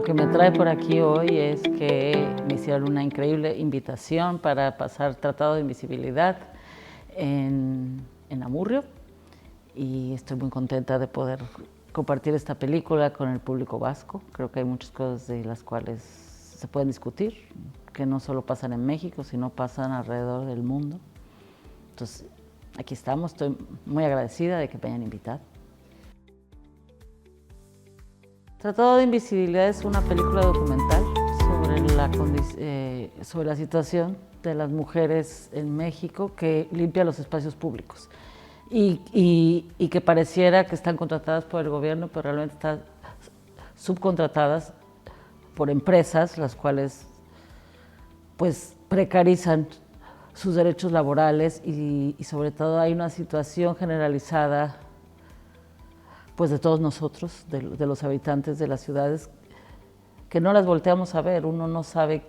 que me trae por aquí hoy es que me hicieron una increíble invitación para pasar Tratado de Invisibilidad en Amurrio, y estoy muy contenta de poder compartir esta película con el público vasco. Creo que hay muchas cosas de las cuales se pueden discutir, que no solo pasan en México, sino pasan alrededor del mundo. Entonces, aquí estamos, estoy muy agradecida de que me hayan invitado. Tratado de Invisibilidad es una película documental sobre la situación de las mujeres en México que limpian los espacios públicos y que pareciera que están contratadas por el gobierno, pero realmente están subcontratadas por empresas, las cuales pues precarizan sus derechos laborales y sobre todo hay una situación generalizada pues de todos nosotros, de los habitantes de las ciudades, que no las volteamos a ver. Uno no sabe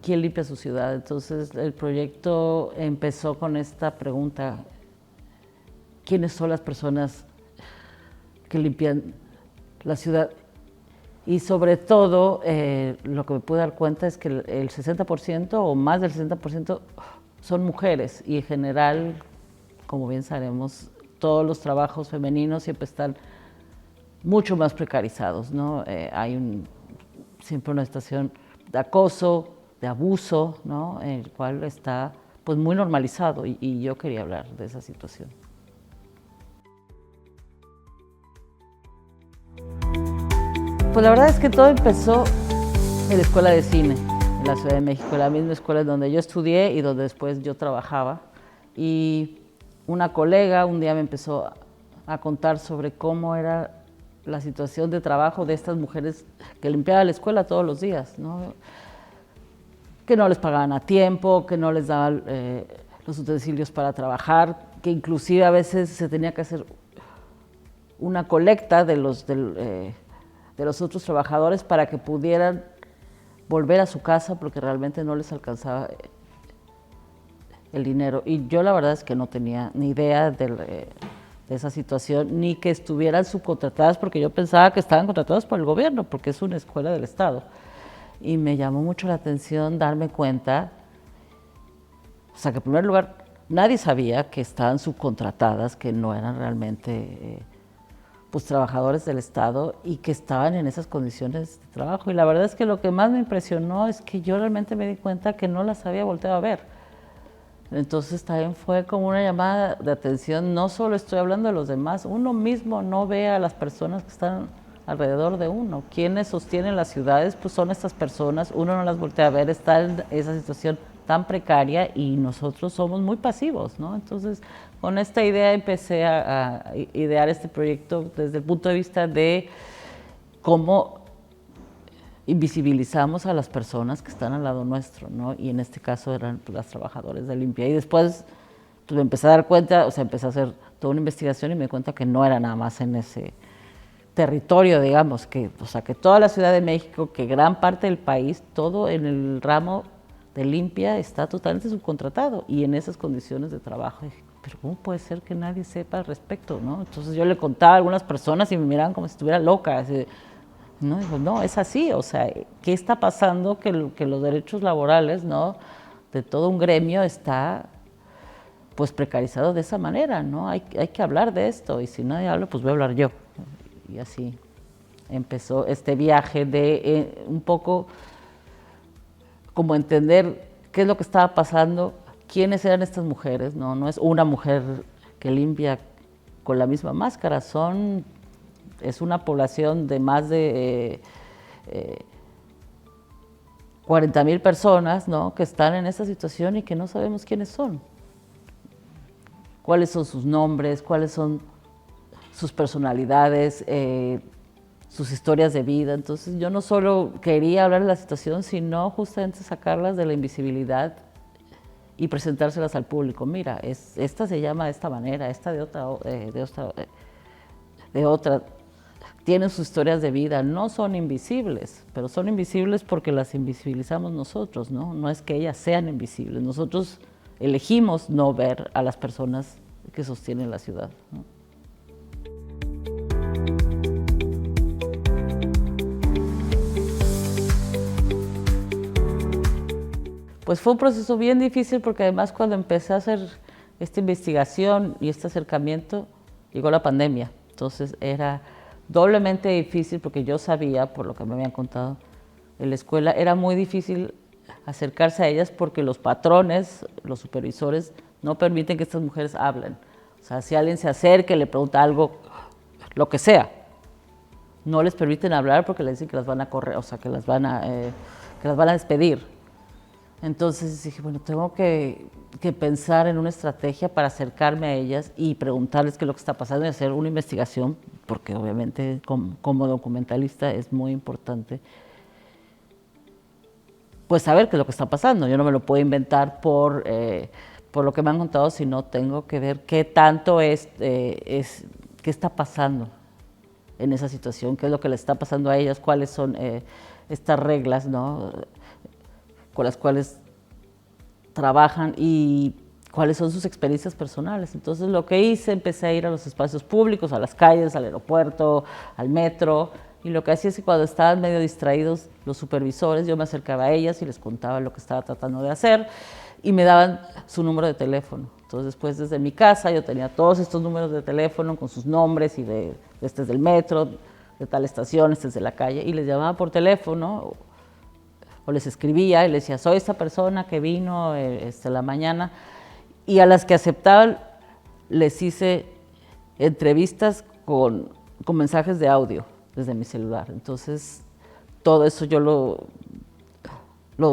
quién limpia su ciudad. Entonces el proyecto empezó con esta pregunta: ¿quiénes son las personas que limpian la ciudad? Y sobre todo, lo que me pude dar cuenta es que el 60% o más del 60% son mujeres, y en general, como bien sabemos, todos los trabajos femeninos siempre están mucho más precarizados, ¿no? Hay siempre una situación de acoso, de abuso, ¿no? El cual está pues muy normalizado, y yo quería hablar de esa situación. Pues la verdad es que todo empezó en la Escuela de Cine en la Ciudad de México, la misma escuela donde yo estudié y donde después yo trabajaba. Y una colega un día me empezó a contar sobre cómo era la situación de trabajo de estas mujeres que limpiaban la escuela todos los días, ¿no? Que no les pagaban a tiempo, que no les daban los utensilios para trabajar, que inclusive a veces se tenía que hacer una colecta de los otros trabajadores para que pudieran volver a su casa, porque realmente no les alcanzaba el dinero. Y yo la verdad es que no tenía ni idea de esa situación, ni que estuvieran subcontratadas, porque yo pensaba que estaban contratadas por el gobierno, porque es una escuela del Estado. Y me llamó mucho la atención darme cuenta, o sea, que en primer lugar nadie sabía que estaban subcontratadas, que no eran realmente pues trabajadores del Estado y que estaban en esas condiciones de trabajo. Y la verdad es que lo que más me impresionó es que yo realmente me di cuenta que no las había volteado a ver. Entonces también fue como una llamada de atención. No solo estoy hablando de los demás, uno mismo no ve a las personas que están alrededor de uno. Quienes sostienen las ciudades pues son estas personas, uno no las voltea a ver, está en esa situación tan precaria y nosotros somos muy pasivos, ¿no? Entonces con esta idea empecé a idear este proyecto desde el punto de vista de cómo invisibilizamos a las personas que están al lado nuestro, ¿no? Y en este caso eran pues, las trabajadoras de limpia. Y después pues, me empecé a dar cuenta, o sea, empecé a hacer toda una investigación y me di cuenta que no era nada más en ese territorio, digamos, o sea, que toda la Ciudad de México, que gran parte del país, todo en el ramo de limpia está totalmente subcontratado y en esas condiciones de trabajo. Y dije, pero ¿cómo puede ser que nadie sepa al respecto, no? Entonces yo le contaba a algunas personas y me miraban como si estuviera loca. Así, no, digo, no, es así, o sea, ¿qué está pasando? Que los derechos laborales, ¿no?, de todo un gremio está pues precarizado de esa manera, ¿no? Hay que hablar de esto, y si nadie habla, pues voy a hablar yo. Y así empezó este viaje de un poco como entender qué es lo que estaba pasando, quiénes eran estas mujeres, ¿no? No es una mujer que limpia con la misma máscara, es una población de más de 40,000 personas, ¿no?, que están en esta situación y que no sabemos quiénes son. Cuáles son sus nombres, cuáles son sus personalidades, sus historias de vida. Entonces yo no solo quería hablar de la situación, sino justamente sacarlas de la invisibilidad y presentárselas al público. Mira, esta se llama de esta manera, esta de otra. Tienen sus historias de vida, no son invisibles, pero son invisibles porque las invisibilizamos nosotros, ¿no? No es que ellas sean invisibles, nosotros elegimos no ver a las personas que sostienen la ciudad, ¿no? Pues fue un proceso bien difícil porque además cuando empecé a hacer esta investigación y este acercamiento, llegó la pandemia. Entonces era doblemente difícil porque yo sabía, por lo que me habían contado en la escuela, era muy difícil acercarse a ellas porque los patrones, los supervisores, no permiten que estas mujeres hablen. O sea, si alguien se acerca y le pregunta algo, lo que sea, no les permiten hablar porque le dicen que las van a correr, o sea, que las van a despedir. Entonces dije, bueno, tengo que pensar en una estrategia para acercarme a ellas y preguntarles qué es lo que está pasando y hacer una investigación, porque obviamente como documentalista es muy importante pues saber qué es lo que está pasando. Yo no me lo puedo inventar por lo que me han contado, sino tengo que ver qué tanto qué está pasando en esa situación, qué es lo que le está pasando a ellas, cuáles son estas reglas, ¿no?, con las cuales trabajan y cuáles son sus experiencias personales. Entonces lo que hice, empecé a ir a los espacios públicos, a las calles, al aeropuerto, al metro, y lo que hacía es que cuando estaban medio distraídos los supervisores, yo me acercaba a ellas y les contaba lo que estaba tratando de hacer y me daban su número de teléfono. Entonces después desde mi casa yo tenía todos estos números de teléfono con sus nombres y este es del metro, de tal estación, este es de la calle, y les llamaba por teléfono o les escribía y les decía, soy esta persona que vino la mañana, y a las que aceptaban les hice entrevistas con mensajes de audio desde mi celular. Entonces todo eso yo lo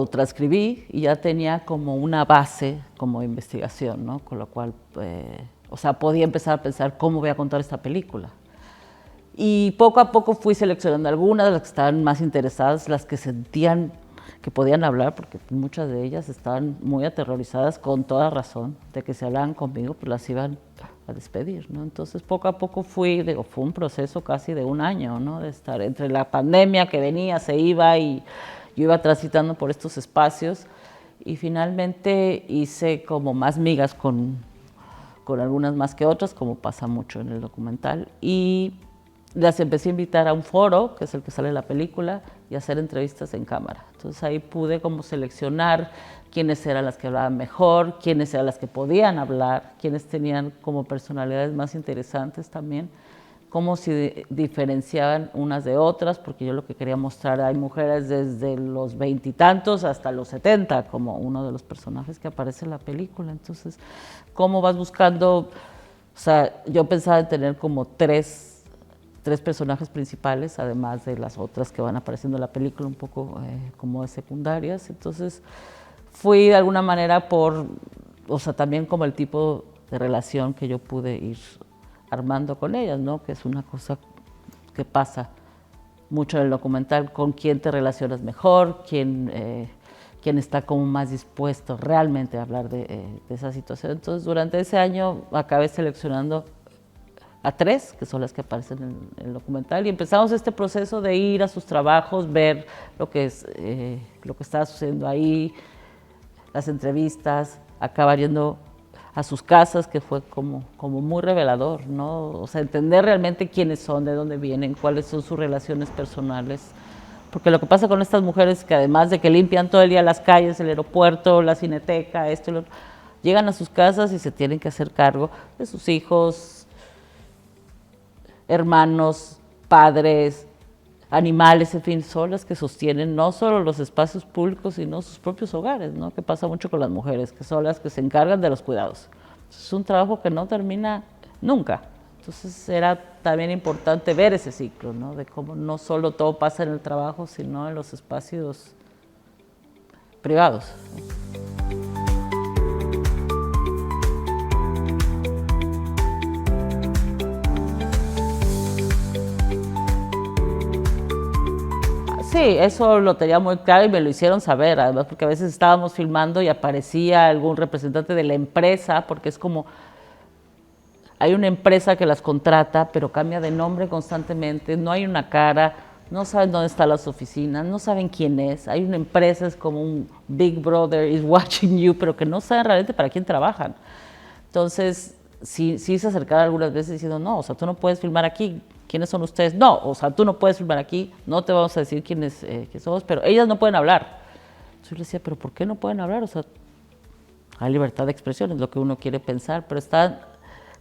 transcribí y ya tenía como una base como investigación, ¿no? Con lo cual, o sea, podía empezar a pensar cómo voy a contar esta película. Y poco a poco fui seleccionando algunas de las que estaban más interesadas, las que sentían que podían hablar, porque muchas de ellas estaban muy aterrorizadas, con toda razón, de que si hablaban conmigo, pues las iban a despedir, ¿no? Entonces poco a poco fue un proceso casi de un año, ¿no?, de estar entre la pandemia que venía, se iba, y yo iba transitando por estos espacios, y finalmente hice como más migas con algunas más que otras, como pasa mucho en el documental, y las empecé a invitar a un foro, que es el que sale en la película, y hacer entrevistas en cámara. Entonces ahí pude como seleccionar quiénes eran las que hablaban mejor, quiénes eran las que podían hablar, quiénes tenían como personalidades más interesantes también, cómo se diferenciaban unas de otras, porque yo lo que quería mostrar, hay mujeres desde los 20 y tantos hasta los 70, como uno de los personajes que aparece en la película. Entonces, ¿cómo vas buscando? O sea, yo pensaba en tener como tres personajes principales, además de las otras que van apareciendo en la película, un poco como de secundarias. Entonces fui de alguna manera o sea, también como el tipo de relación que yo pude ir armando con ellas, ¿no?, que es una cosa que pasa mucho en el documental, con quién te relacionas mejor, quién está como más dispuesto realmente a hablar de esa situación. Entonces durante ese año acabé seleccionando a 3, que son las que aparecen en el documental, y empezamos este proceso de ir a sus trabajos, ver lo que estaba sucediendo ahí, las entrevistas, acabar yendo a sus casas, que fue como muy revelador, ¿no? O sea, entender realmente quiénes son, de dónde vienen, cuáles son sus relaciones personales, porque lo que pasa con estas mujeres, que además de que limpian todo el día las calles, el aeropuerto, la cineteca, esto y lo otro, llegan a sus casas y se tienen que hacer cargo de sus hijos, hermanos, padres, animales, en fin, son las que sostienen no solo los espacios públicos, sino sus propios hogares, ¿no?, que pasa mucho con las mujeres, que son las que se encargan de los cuidados. Es un trabajo que no termina nunca. Entonces era también importante ver ese ciclo, ¿no?, de cómo no solo todo pasa en el trabajo, sino en los espacios privados. Sí, eso lo tenía muy claro y me lo hicieron saber, además, porque a veces estábamos filmando y aparecía algún representante de la empresa, porque es como, hay una empresa que las contrata, pero cambia de nombre constantemente, no hay una cara, no saben dónde están las oficinas, no saben quién es, hay una empresa, es como un Big Brother is watching you, pero que no saben realmente para quién trabajan. Entonces, sí se acercaron algunas veces diciendo, no, o sea, tú no puedes filmar aquí. ¿Quiénes son ustedes? No, o sea, tú no puedes filmar aquí, no te vamos a decir quiénes somos, pero ellas no pueden hablar. Entonces yo le decía, pero ¿por qué no pueden hablar? O sea, hay libertad de expresión, es lo que uno quiere pensar, pero están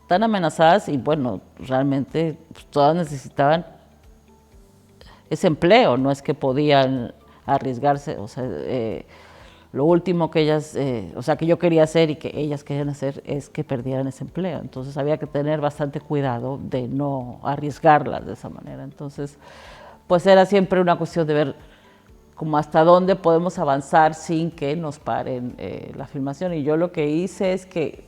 tan amenazadas y bueno, realmente pues, todas necesitaban ese empleo, no es que podían arriesgarse, o sea, lo último que ellas, o sea, que yo quería hacer y que ellas querían hacer es que perdieran ese empleo. Entonces había que tener bastante cuidado de no arriesgarlas de esa manera. Entonces, pues era siempre una cuestión de ver como hasta dónde podemos avanzar sin que nos paren la filmación. Y yo lo que hice es que,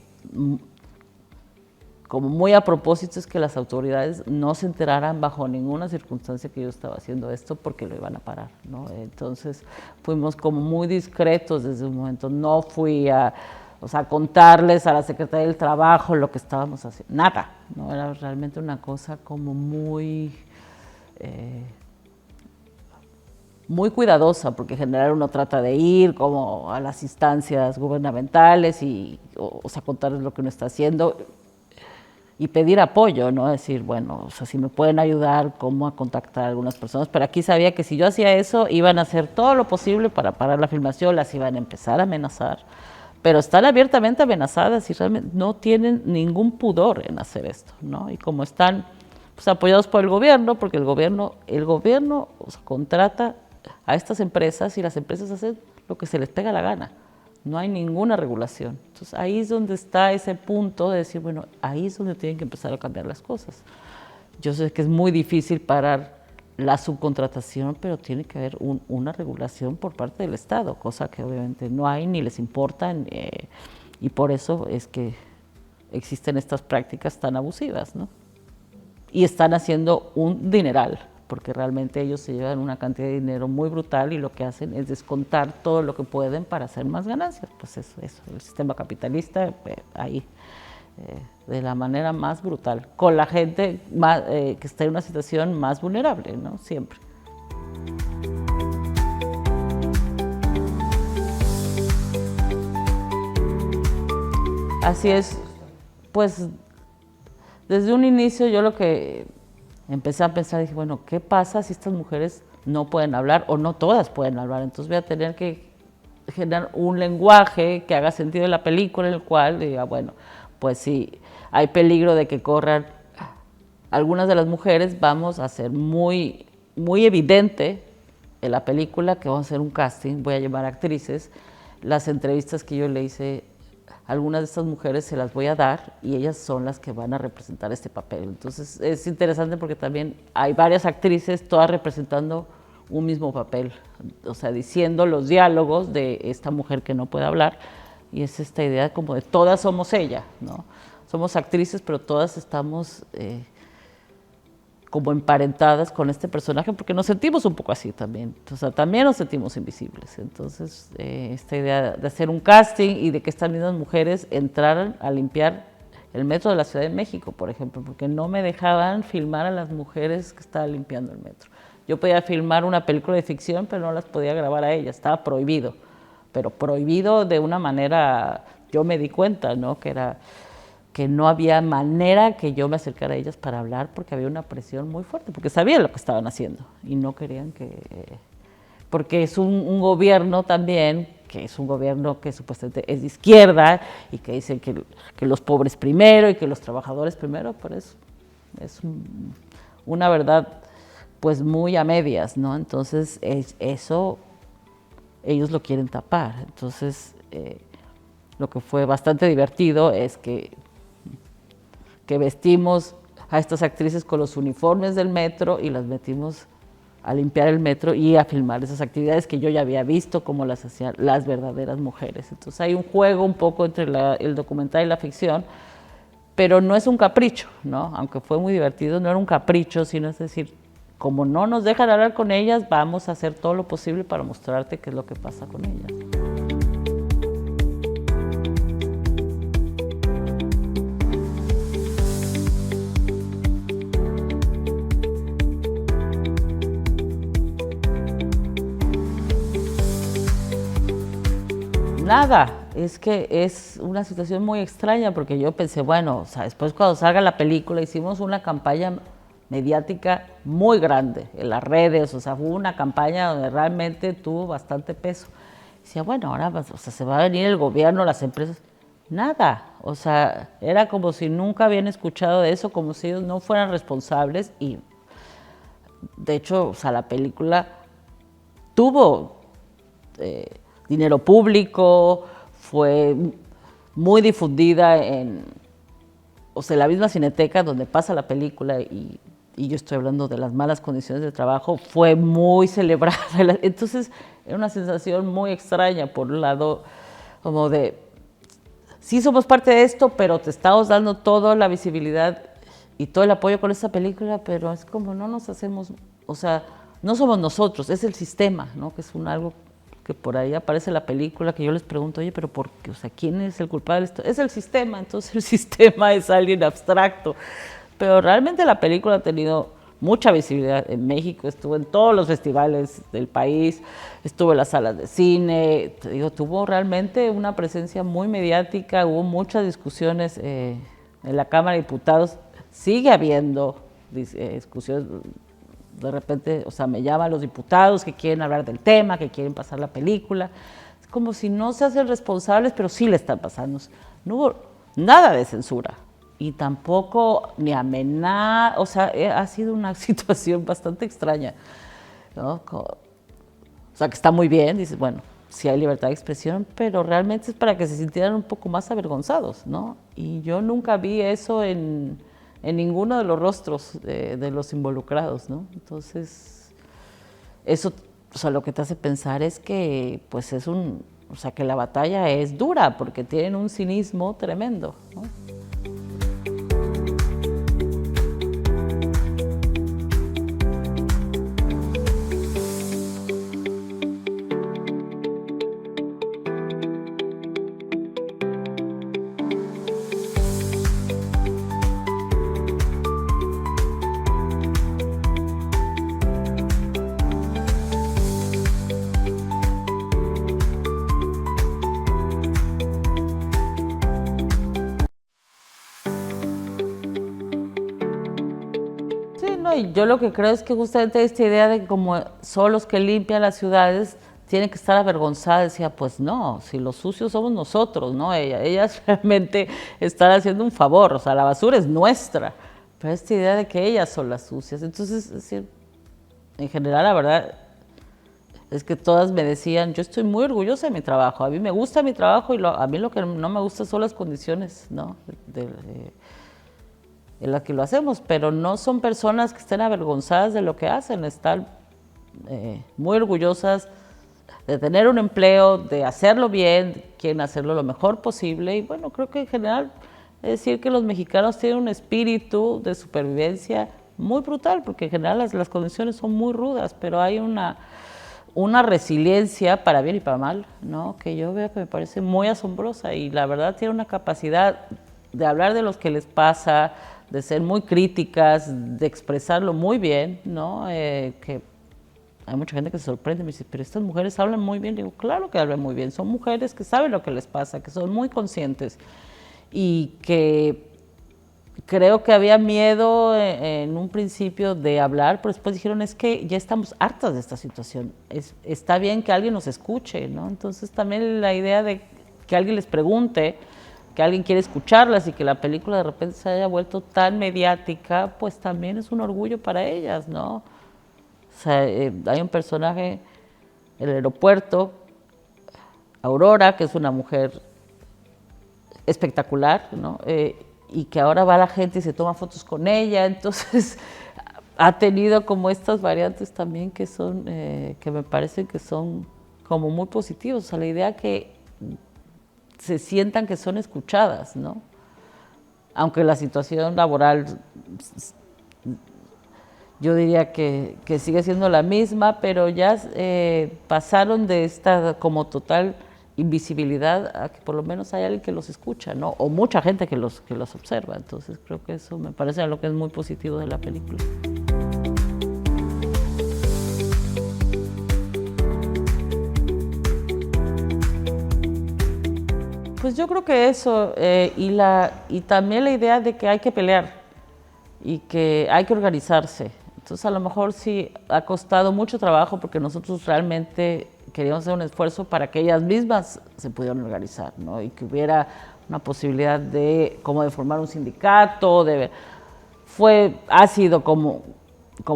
como muy a propósito, es que las autoridades no se enteraran bajo ninguna circunstancia que yo estaba haciendo esto porque lo iban a parar, ¿no? Entonces fuimos como muy discretos desde un momento. No fui a, o sea, contarles a la Secretaría del Trabajo lo que estábamos haciendo. Nada, ¿no? Era realmente una cosa como muy... muy cuidadosa, porque en general uno trata de ir como a las instancias gubernamentales y, o sea, contarles lo que uno está haciendo y pedir apoyo, ¿no? Decir, bueno, o sea, si me pueden ayudar, cómo a contactar a algunas personas. Pero aquí sabía que si yo hacía eso, iban a hacer todo lo posible para parar la filmación, las iban a empezar a amenazar. Pero están abiertamente amenazadas y realmente no tienen ningún pudor en hacer esto, ¿no? Y como están pues, apoyados por el gobierno, porque el gobierno o sea, contrata a estas empresas y las empresas hacen lo que se les pega la gana. No hay ninguna regulación. Entonces ahí es donde está ese punto de decir, bueno, ahí es donde tienen que empezar a cambiar las cosas. Yo sé que es muy difícil parar la subcontratación, pero tiene que haber una regulación por parte del Estado, cosa que obviamente no hay ni les importa, y por eso es que existen estas prácticas tan abusivas, ¿no? Y están haciendo un dineral, porque realmente ellos se llevan una cantidad de dinero muy brutal y lo que hacen es descontar todo lo que pueden para hacer más ganancias. Pues eso el sistema capitalista ahí, de la manera más brutal, con la gente más, que está en una situación más vulnerable, ¿no? Siempre. Así es, pues desde un inicio yo lo que empecé a pensar, dije, bueno, ¿qué pasa si estas mujeres no pueden hablar o no todas pueden hablar? Entonces voy a tener que generar un lenguaje que haga sentido en la película, en el cual diga, bueno, pues si hay peligro de que corran algunas de las mujeres, vamos a hacer muy, muy evidente en la película que vamos a hacer un casting, voy a llamar actrices, las entrevistas que yo le hice, algunas de estas mujeres se las voy a dar y ellas son las que van a representar este papel. Entonces es interesante porque también hay varias actrices todas representando un mismo papel, o sea, diciendo los diálogos de esta mujer que no puede hablar, y es esta idea como de todas somos ella, ¿no? Somos actrices, pero todas estamos como emparentadas con este personaje porque nos sentimos un poco así también, o sea, también nos sentimos invisibles. Entonces, esta idea de hacer un casting y de que estas mismas mujeres entraran a limpiar el metro de la Ciudad de México, por ejemplo, porque no me dejaban filmar a las mujeres que estaban limpiando el metro. Yo podía filmar una película de ficción, pero no las podía grabar a ellas, estaba prohibido, pero prohibido de una manera, yo me di cuenta, ¿no? Que no había manera que yo me acercara a ellas para hablar porque había una presión muy fuerte, porque sabían lo que estaban haciendo y no querían que... Porque es un gobierno también, que es un gobierno que supuestamente es de izquierda y que dice que los pobres primero y que los trabajadores primero, pero es una verdad pues muy a medias, ¿no? Entonces eso ellos lo quieren tapar. Entonces lo que fue bastante divertido es que vestimos a estas actrices con los uniformes del metro y las metimos a limpiar el metro y a filmar esas actividades que yo ya había visto como las hacían las verdaderas mujeres. Entonces hay un juego un poco entre el documental y la ficción, pero no es un capricho, ¿no? Aunque fue muy divertido, no era un capricho, sino es decir, como no nos dejan hablar con ellas, vamos a hacer todo lo posible para mostrarte qué es lo que pasa con ellas. Nada, es que es una situación muy extraña porque yo pensé, bueno, o sea, después cuando salga la película hicimos una campaña mediática muy grande en las redes, o sea, fue una campaña donde realmente tuvo bastante peso. Decía, bueno, ahora o sea, se va a venir el gobierno, las empresas. Nada, o sea, era como si nunca habían escuchado de eso, como si ellos no fueran responsables y de hecho, o sea, la película tuvo dinero público, fue muy difundida en, o sea, la misma Cineteca donde pasa la película y yo estoy hablando de las malas condiciones de trabajo, fue muy celebrada. Entonces, era una sensación muy extraña, por un lado, como de, sí somos parte de esto, pero te estamos dando toda la visibilidad y todo el apoyo con esta película, pero es como no nos hacemos, o sea, no somos nosotros, es el sistema, ¿no? Que es algo que por ahí aparece en la película, que yo les pregunto, oye, pero ¿por qué? O sea, ¿quién es el culpable de esto? Es el sistema, entonces el sistema es alguien abstracto. Pero realmente la película ha tenido mucha visibilidad en México, estuvo en todos los festivales del país, estuvo en las salas de cine, te digo, tuvo realmente una presencia muy mediática, hubo muchas discusiones en la Cámara de Diputados, sigue habiendo discusiones, de repente, o sea, me llaman los diputados que quieren hablar del tema, que quieren pasar la película, es como si no se hacen responsables, pero sí le están pasando, no hubo nada de censura. Y tampoco ni amenaza, o sea, ha sido una situación bastante extraña, ¿no? O sea, que está muy bien, dices, bueno, sí hay libertad de expresión, pero realmente es para que se sintieran un poco más avergonzados, ¿no? Y yo nunca vi eso en ninguno de los rostros de los involucrados, ¿no? Entonces, eso, o sea, lo que te hace pensar es que, pues o sea, que la batalla es dura, porque tienen un cinismo tremendo, ¿no? Sí, no, y yo lo que creo es que justamente esta idea de que como son los que limpian las ciudades, tienen que estar avergonzadas, decía, pues no, si los sucios somos nosotros, ¿no? Ellas realmente están haciendo un favor, o sea, la basura es nuestra, pero esta idea de que ellas son las sucias, entonces, es decir, en general, la verdad es que todas me decían, yo estoy muy orgullosa de mi trabajo, a mí me gusta mi trabajo y a mí lo que no me gusta son las condiciones, ¿no? En las que lo hacemos, pero no son personas que estén avergonzadas de lo que hacen, están muy orgullosas de tener un empleo, de hacerlo bien, quieren hacerlo lo mejor posible y bueno, creo que en general es decir que los mexicanos tienen un espíritu de supervivencia muy brutal, porque en general las condiciones son muy rudas, pero hay una resiliencia para bien y para mal, ¿no? Que yo veo que me parece muy asombrosa y la verdad tiene una capacidad de hablar de lo que les pasa, de ser muy críticas, de expresarlo muy bien, ¿no? Que hay mucha gente que se sorprende, me dice, pero estas mujeres hablan muy bien. Digo, claro que hablan muy bien, son mujeres que saben lo que les pasa, que son muy conscientes y que creo que había miedo en un principio de hablar, pero después dijeron, es que ya estamos hartas de esta situación, está bien que alguien nos escuche, ¿no? Entonces también la idea de que alguien les pregunte, que alguien quiere escucharlas y que la película de repente se haya vuelto tan mediática, pues también es un orgullo para ellas, ¿no? O sea, hay un personaje en el aeropuerto, Aurora, que es una mujer espectacular, ¿no? Y que ahora va la gente y se toma fotos con ella, entonces ha tenido como estas variantes también que son, que me parecen que son como muy positivos, o sea, la idea que se sientan que son escuchadas, ¿no? Aunque la situación laboral yo diría que sigue siendo la misma, pero ya pasaron de esta como total invisibilidad a que por lo menos hay alguien que los escucha, ¿no? O mucha gente que los observa. Entonces creo que eso me parece lo que es muy positivo de la película. Pues yo creo que eso, y también la idea de que hay que pelear y que hay que organizarse. Entonces a lo mejor sí ha costado mucho trabajo porque nosotros realmente queríamos hacer un esfuerzo para que ellas mismas se pudieran organizar, ¿no? Y que hubiera una posibilidad de, como de formar un sindicato, ha sido como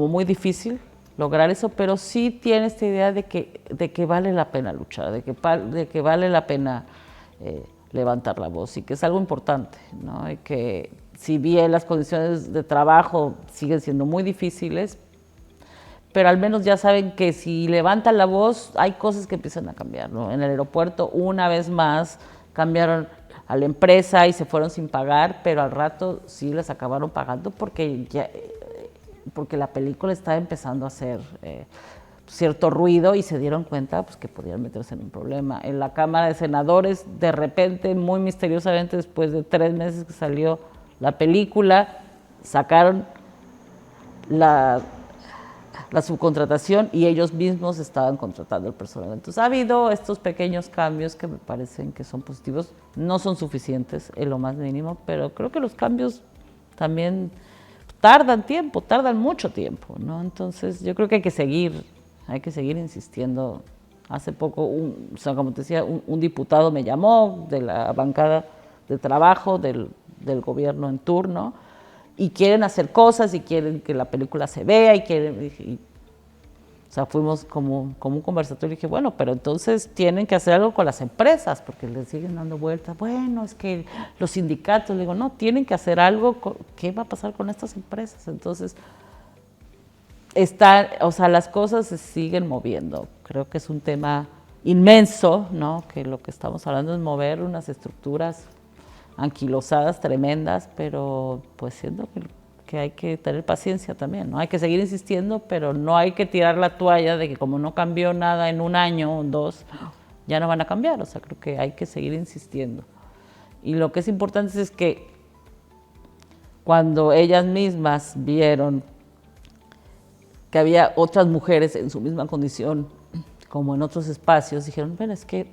muy difícil lograr eso, pero sí tiene esta idea de que vale la pena luchar, de que vale la pena levantar la voz y que es algo importante, ¿no? Y que si bien las condiciones de trabajo siguen siendo muy difíciles, pero al menos ya saben que si levantan la voz hay cosas que empiezan a cambiar, ¿no? En el aeropuerto una vez más cambiaron a la empresa y se fueron sin pagar, pero al rato sí les acabaron pagando porque la película estaba empezando a hacer cierto ruido y se dieron cuenta pues, que podían meterse en un problema. En la Cámara de Senadores, de repente, muy misteriosamente, después de 3 meses que salió la película, sacaron la subcontratación y ellos mismos estaban contratando el personal. Entonces ha habido estos pequeños cambios que me parecen que son positivos. No son suficientes en lo más mínimo, pero creo que los cambios también tardan mucho tiempo, ¿no? Entonces yo creo que hay que seguir insistiendo. Hace poco, o sea, como te decía, un diputado me llamó de la bancada de trabajo del gobierno en turno y quieren hacer cosas y quieren que la película se vea o sea, fuimos como un conversatorio y dije, bueno, pero entonces tienen que hacer algo con las empresas porque les siguen dando vueltas. Bueno, es que los sindicatos, le digo, no, tienen que hacer algo. ¿Qué va a pasar con estas empresas? Entonces, o sea, las cosas se siguen moviendo. Creo que es un tema inmenso, ¿no? Que lo que estamos hablando es mover unas estructuras anquilosadas, tremendas, pero pues siento que hay que tener paciencia también, ¿no? Hay que seguir insistiendo, pero no hay que tirar la toalla de que como no cambió nada en 1 año o 2, ya no van a cambiar. O sea, creo que hay que seguir insistiendo. Y lo que es importante es que cuando ellas mismas vieron que había otras mujeres en su misma condición, como en otros espacios, dijeron, bueno, es que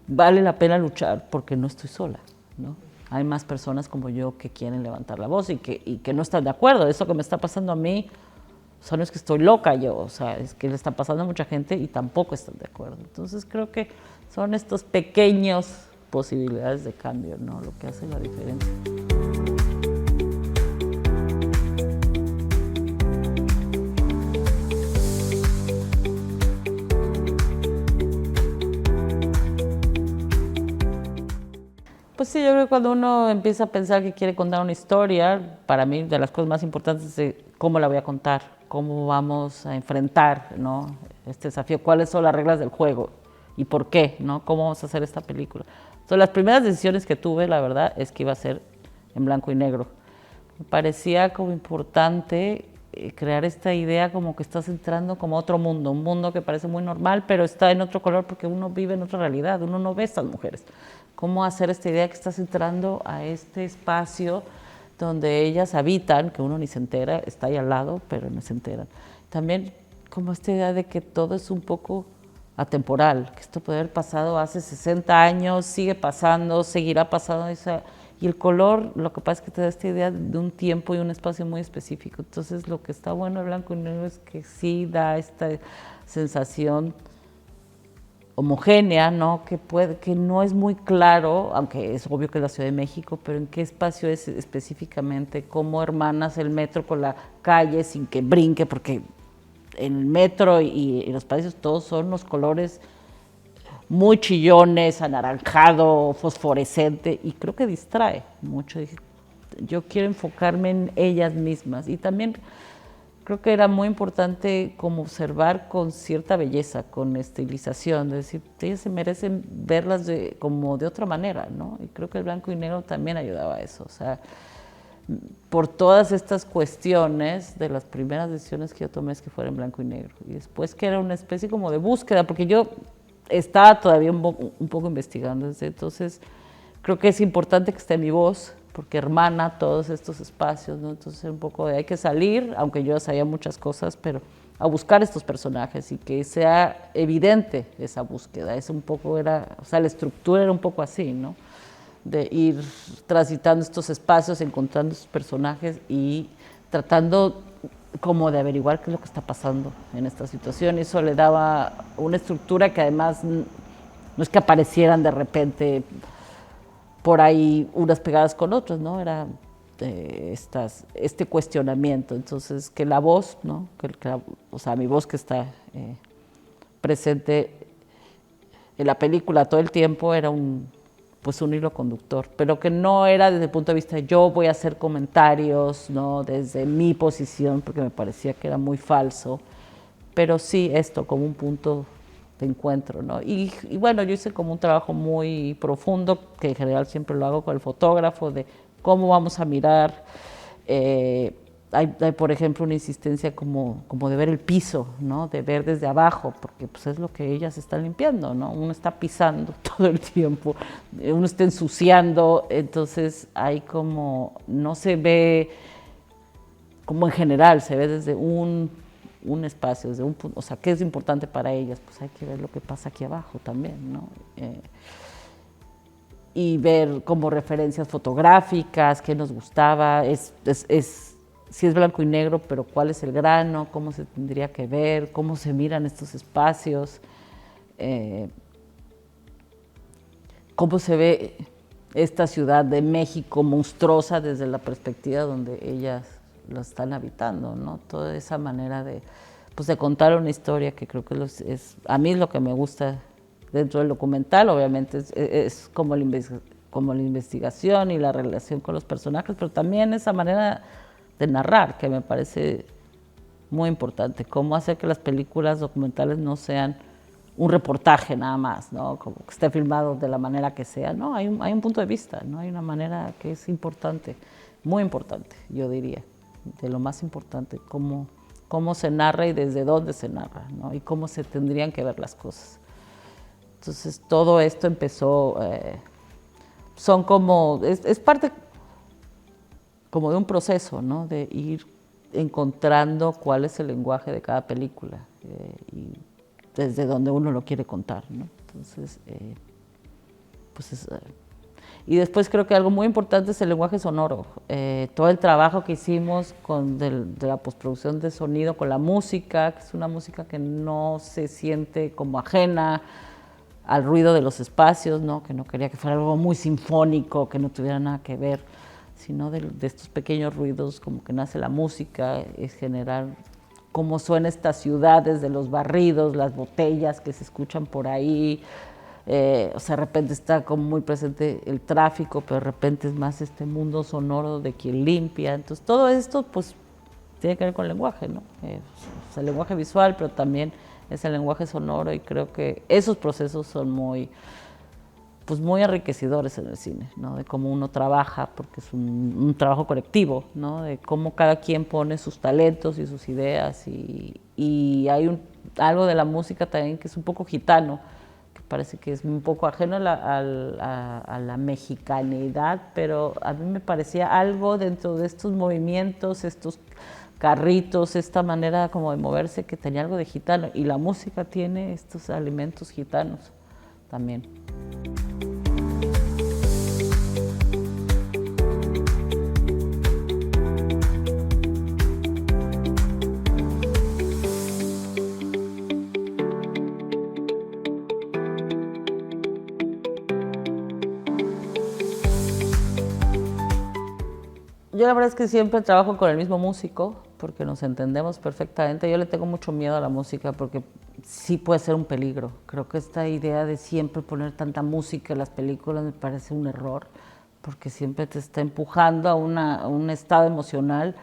vale la pena luchar porque no estoy sola, ¿no? Hay más personas como yo que quieren levantar la voz y que no están de acuerdo. Eso que me está pasando a mí, o sea, no es que estoy loca yo, o sea, es que le está pasando a mucha gente y tampoco están de acuerdo. Entonces creo que son estos pequeños posibilidades de cambio, ¿no? Lo que hace la diferencia. Pues sí, yo creo que cuando uno empieza a pensar que quiere contar una historia, para mí de las cosas más importantes es cómo la voy a contar, cómo vamos a enfrentar, ¿no? Este desafío, cuáles son las reglas del juego y por qué, ¿no? Cómo vamos a hacer esta película. Entonces, las primeras decisiones que tuve, la verdad, es que iba a ser en blanco y negro. Me parecía como importante crear esta idea como que estás entrando como a otro mundo, un mundo que parece muy normal, pero está en otro color porque uno vive en otra realidad, uno no ve a estas mujeres. Cómo hacer esta idea que estás entrando a este espacio donde ellas habitan, que uno ni se entera, está ahí al lado, pero no se enteran. También como esta idea de que todo es un poco atemporal, que esto puede haber pasado hace 60 años, sigue pasando, seguirá pasando. Y el color, lo que pasa es que te da esta idea de un tiempo y un espacio muy específico. Entonces, lo que está bueno de blanco y negro es que sí da esta sensación homogénea, ¿no? Que no es muy claro, aunque es obvio que es la Ciudad de México, pero en qué espacio es específicamente, cómo hermanas el metro con la calle sin que brinque, porque en el metro y los países todos son los colores muy chillones, anaranjado, fosforescente, y creo que distrae mucho. Dije, yo quiero enfocarme en ellas mismas y también creo que era muy importante como observar con cierta belleza, con estilización, de decir, ellas se merecen verlas como de otra manera, ¿no? Y creo que el blanco y negro también ayudaba a eso, o sea, por todas estas cuestiones de las primeras decisiones que yo tomé es que fuera en blanco y negro, y después que era una especie como de búsqueda, porque yo estaba todavía un poco investigando, entonces creo que es importante que esté mi voz, porque hermana todos estos espacios, ¿no? Entonces un poco de hay que salir, aunque yo sabía muchas cosas, pero a buscar estos personajes y que sea evidente esa búsqueda. Es un poco o sea, la estructura era un poco así, ¿no? De ir transitando estos espacios, encontrando estos personajes y tratando como de averiguar qué es lo que está pasando en esta situación. Eso le daba una estructura que además no es que aparecieran de repente por ahí unas pegadas con otras, ¿no? Era este cuestionamiento. Entonces, que la voz, ¿no? O sea, mi voz que está presente en la película todo el tiempo era pues un hilo conductor, pero que no era desde el punto de vista de yo voy a hacer comentarios, ¿no? Desde mi posición, porque me parecía que era muy falso, pero sí esto como un punto de encuentro, ¿no? Y bueno, yo hice como un trabajo muy profundo, que en general siempre lo hago con el fotógrafo, de cómo vamos a mirar. Hay, por ejemplo, una insistencia como de ver el piso, ¿no? De ver desde abajo, porque pues, es lo que ellas están limpiando, ¿no? Uno está pisando todo el tiempo, uno está ensuciando, entonces hay como, no se ve, como en general, se ve desde un espacio, desde un punto, o sea, ¿qué es importante para ellas? Pues hay que ver lo que pasa aquí abajo también, ¿no? Y ver como referencias fotográficas, qué nos gustaba, sí es blanco y negro, pero cuál es el grano, cómo se tendría que ver, cómo se miran estos espacios, cómo se ve esta ciudad de México monstruosa desde la perspectiva donde ellas lo están habitando, ¿no? Toda esa manera pues de contar una historia que creo que a mí es lo que me gusta dentro del documental, obviamente es como la investigación y la relación con los personajes, pero también esa manera de narrar, que me parece muy importante, cómo hacer que las películas documentales no sean un reportaje nada más, ¿no? Como que esté filmado de la manera que sea, no, hay un punto de vista, ¿no? Hay una manera que es importante, muy importante, yo diría, de lo más importante, cómo se narra y desde dónde se narra, ¿no? Y cómo se tendrían que ver las cosas. Entonces todo esto empezó, son como, es parte como de un proceso, ¿no? De ir encontrando cuál es el lenguaje de cada película y desde donde uno lo quiere contar, ¿no? Entonces, pues y después creo que algo muy importante es el lenguaje sonoro. Todo el trabajo que hicimos de la postproducción de sonido con la música, que es una música que no se siente como ajena al ruido de los espacios, ¿no? Que no quería que fuera algo muy sinfónico, que no tuviera nada que ver, sino de estos pequeños ruidos, como que nace la música, es generar cómo suena esta ciudad desde los barridos, las botellas que se escuchan por ahí, o sea, de repente está como muy presente el tráfico, pero de repente es más este mundo sonoro de quien limpia, entonces todo esto pues tiene que ver con el lenguaje, ¿no? Es el lenguaje visual, pero también es el lenguaje sonoro y creo que esos procesos son muy enriquecedores en el cine, ¿no? De cómo uno trabaja, porque es un trabajo colectivo, ¿no? De cómo cada quien pone sus talentos y sus ideas y hay algo de la música también que es un poco gitano, que parece que es un poco ajeno a la mexicanidad, pero a mí me parecía algo dentro de estos movimientos, estos carritos, esta manera como de moverse que tenía algo de gitano y la música tiene estos elementos gitanos también. Yo la verdad es que siempre trabajo con el mismo músico porque nos entendemos perfectamente. Yo le tengo mucho miedo a la música porque sí puede ser un peligro. Creo que esta idea de siempre poner tanta música en las películas me parece un error porque siempre te está empujando a un estado emocional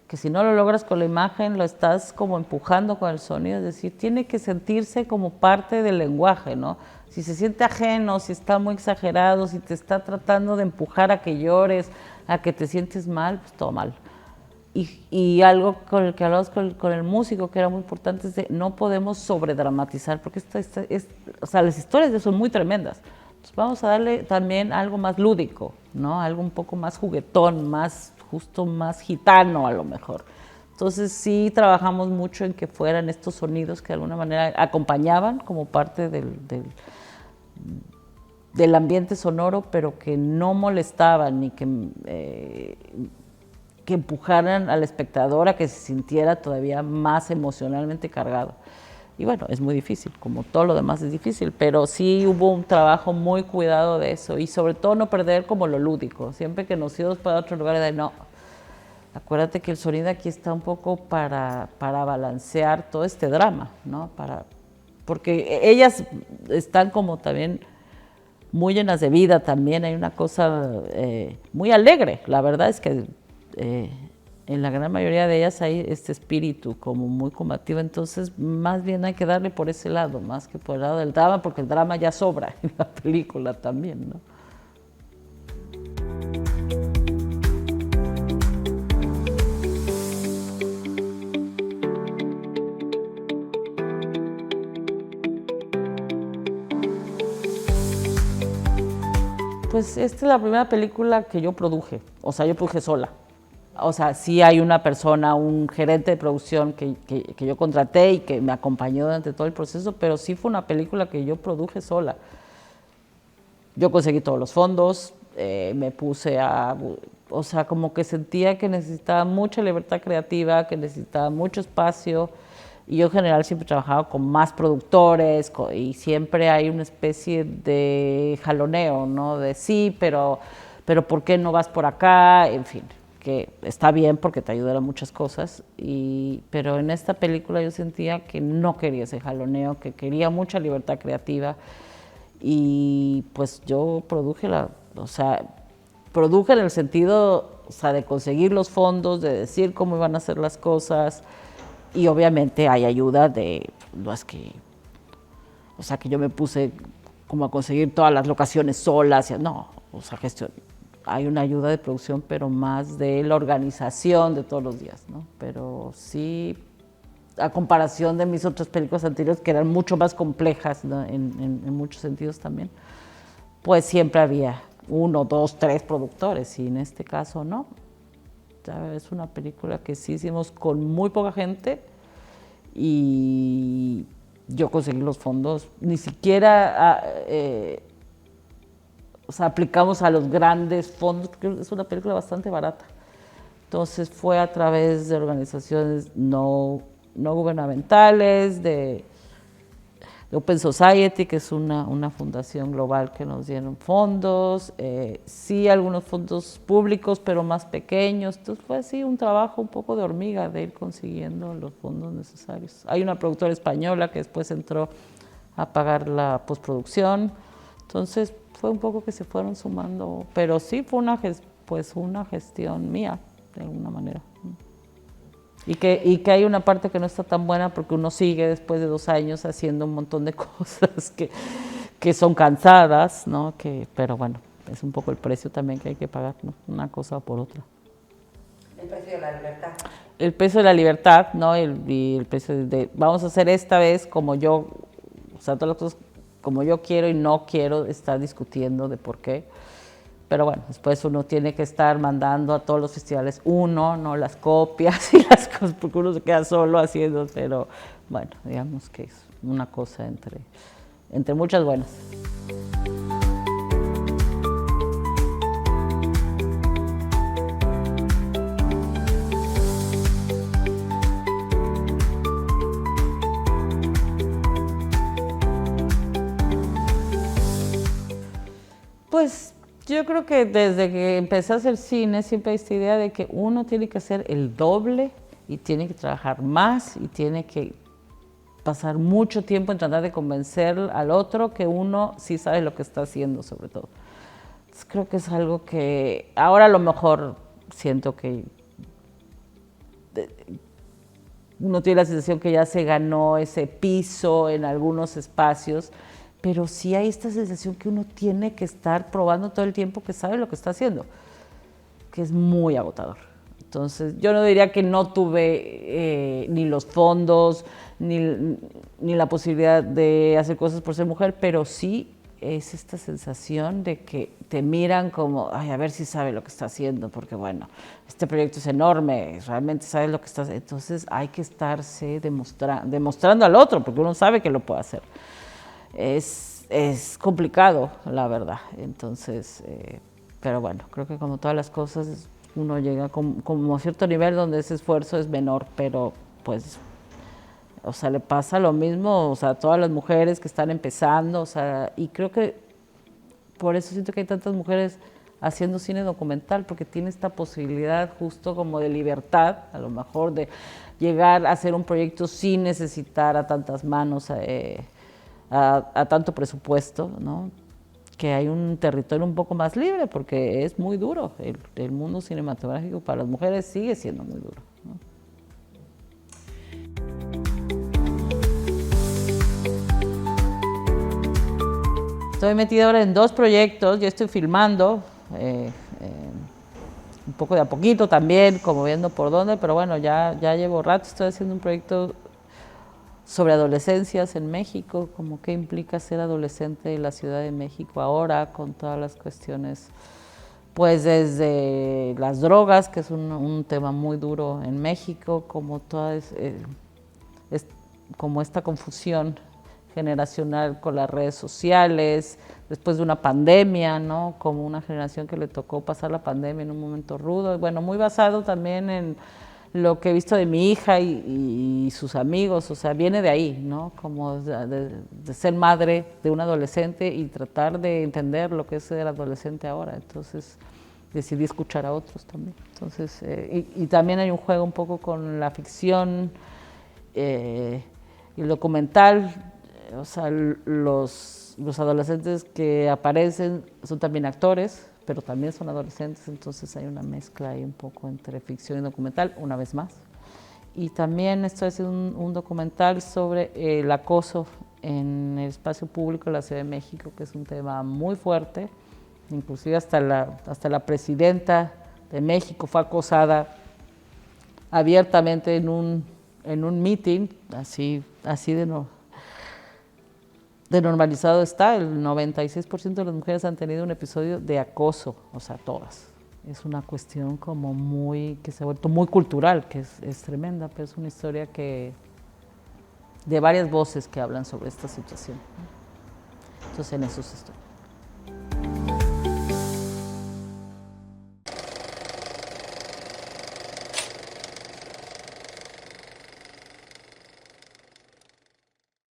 que si no lo logras con la imagen lo estás como empujando con el sonido. Es decir, tiene que sentirse como parte del lenguaje, ¿no? Si se siente ajeno, si está muy exagerado, si te está tratando de empujar a que llores, a que te sientes mal, pues todo mal. Y algo con el que hablamos con el músico, que era muy importante, es de no podemos sobredramatizar, porque o sea, las historias son muy tremendas. Entonces vamos a darle también algo más lúdico, ¿no? Algo un poco más juguetón, justo más gitano a lo mejor. Entonces sí trabajamos mucho en que fueran estos sonidos que de alguna manera acompañaban como parte del ambiente sonoro, pero que no molestaban ni que que empujaran al espectador a que se sintiera todavía más emocionalmente cargado. Y bueno, es muy difícil, como todo lo demás es difícil, pero sí hubo un trabajo muy cuidado de eso y sobre todo no perder como lo lúdico. Siempre que nos íbamos para otro lugar, de no, acuérdate que el sonido aquí está un poco para balancear todo este drama, ¿no? Porque ellas están como también muy llenas de vida también, hay una cosa muy alegre. La verdad es que en la gran mayoría de ellas hay este espíritu como muy combativo, entonces más bien hay que darle por ese lado, más que por el lado del drama, porque el drama ya sobra en la película también, ¿no? Pues esta es la primera película que yo produje, o sea, yo produje sola. O sea, sí hay una persona, un gerente de producción que yo contraté y que me acompañó durante todo el proceso, pero sí fue una película que yo produje sola. Yo conseguí todos los fondos, me puse a... O sea, como que sentía que necesitaba mucha libertad creativa, que necesitaba mucho espacio. Y yo en general siempre he trabajado con más productores y siempre hay una especie de jaloneo, ¿no? De sí, pero ¿por qué no vas por acá? En fin, que está bien porque te ayudan a muchas cosas, pero en esta película yo sentía que no quería ese jaloneo, que quería mucha libertad creativa y pues yo produje en el sentido, o sea, de conseguir los fondos, de decir cómo iban a hacer las cosas y obviamente hay ayuda de, no es que, o sea, que yo me puse como a conseguir todas las locaciones solas, no, o sea, hay una ayuda de producción, pero más de la organización de todos los días, ¿no? Pero sí, a comparación de mis otras películas anteriores, que eran mucho más complejas, ¿no? en muchos sentidos también, pues siempre había 1, 2, 3 productores, y en este caso no. Ya es una película que sí hicimos con muy poca gente y yo conseguí los fondos, ni siquiera o sea, aplicamos a los grandes fondos, porque es una película bastante barata. Entonces fue a través de organizaciones no gubernamentales, de Open Society, que es una fundación global que nos dieron fondos, sí algunos fondos públicos, pero más pequeños. Entonces fue así un trabajo un poco de hormiga de ir consiguiendo los fondos necesarios. Hay una productora española que después entró a pagar la postproducción, entonces fue un poco que se fueron sumando, pero sí fue una gestión mía, de alguna manera. Y que hay una parte que no está tan buena porque uno sigue después de 2 años haciendo un montón de cosas que son cansadas, ¿no? Pero bueno, es un poco el precio también que hay que pagar, ¿no? Una cosa por otra. El precio de la libertad. El precio de la libertad, ¿no? Y el precio de vamos a hacer esta vez como yo, o sea, todas las cosas como yo quiero y no quiero estar discutiendo de por qué. Pero bueno, después uno tiene que estar mandando a todos los festivales no las copias y las cosas, porque uno se queda solo haciendo, pero bueno, digamos que es una cosa entre muchas buenas. Pues yo creo que desde que empecé a hacer cine siempre hay esta idea de que uno tiene que hacer el doble y tiene que trabajar más y tiene que pasar mucho tiempo en tratar de convencer al otro que uno sí sabe lo que está haciendo, sobre todo. Entonces, creo que es algo que ahora a lo mejor siento que uno tiene la sensación que ya se ganó ese piso en algunos espacios, pero sí hay esta sensación que uno tiene que estar probando todo el tiempo que sabe lo que está haciendo, que es muy agotador. Entonces, yo no diría que no tuve ni los fondos, ni la posibilidad de hacer cosas por ser mujer, pero sí es esta sensación de que te miran como, ay, a ver si sabe lo que está haciendo, porque bueno, este proyecto es enorme, realmente sabes lo que está haciendo. Entonces hay que estarse demostrando al otro, porque uno sabe que lo puede hacer. Es complicado, la verdad. Entonces, pero bueno, creo que como todas las cosas, uno llega como a cierto nivel donde ese esfuerzo es menor, pero pues, o sea, le pasa lo mismo, o sea, a todas las mujeres que están empezando, o sea, y creo que por eso siento que hay tantas mujeres haciendo cine documental, porque tiene esta posibilidad justo como de libertad, a lo mejor de llegar a hacer un proyecto sin necesitar a tantas manos, a tanto presupuesto, ¿no? Que hay un territorio un poco más libre, porque es muy duro. El mundo cinematográfico para las mujeres sigue siendo muy duro, ¿no? Estoy metida ahora en 2 proyectos, yo estoy filmando, un poco de a poquito también, como viendo por dónde, pero bueno, ya llevo rato, estoy haciendo un proyecto sobre adolescencias en México, como qué implica ser adolescente en la Ciudad de México ahora, con todas las cuestiones, pues desde las drogas, que es un tema muy duro en México, como toda como esta confusión generacional con las redes sociales, después de una pandemia, ¿no? Como una generación que le tocó pasar la pandemia en un momento rudo, y bueno, muy basado también en lo que he visto de mi hija y sus amigos, o sea, viene de ahí, ¿no? Como de ser madre de un adolescente y tratar de entender lo que es ser adolescente ahora, entonces decidí escuchar a otros también. Entonces, y también hay un juego un poco con la ficción y el documental, o sea, los adolescentes que aparecen son también actores, pero también son adolescentes, entonces hay una mezcla ahí un poco entre ficción y documental, una vez más. Y también estoy haciendo un documental sobre el acoso en el espacio público de la Ciudad de México, que es un tema muy fuerte, inclusive hasta la presidenta de México fue acosada abiertamente en un meeting, así de normalizado está. El 96% de las mujeres han tenido un episodio de acoso, o sea, todas. Es una cuestión como que se ha vuelto muy cultural, que es tremenda, pero es una historia de varias voces que hablan sobre esta situación. Entonces en eso estoy.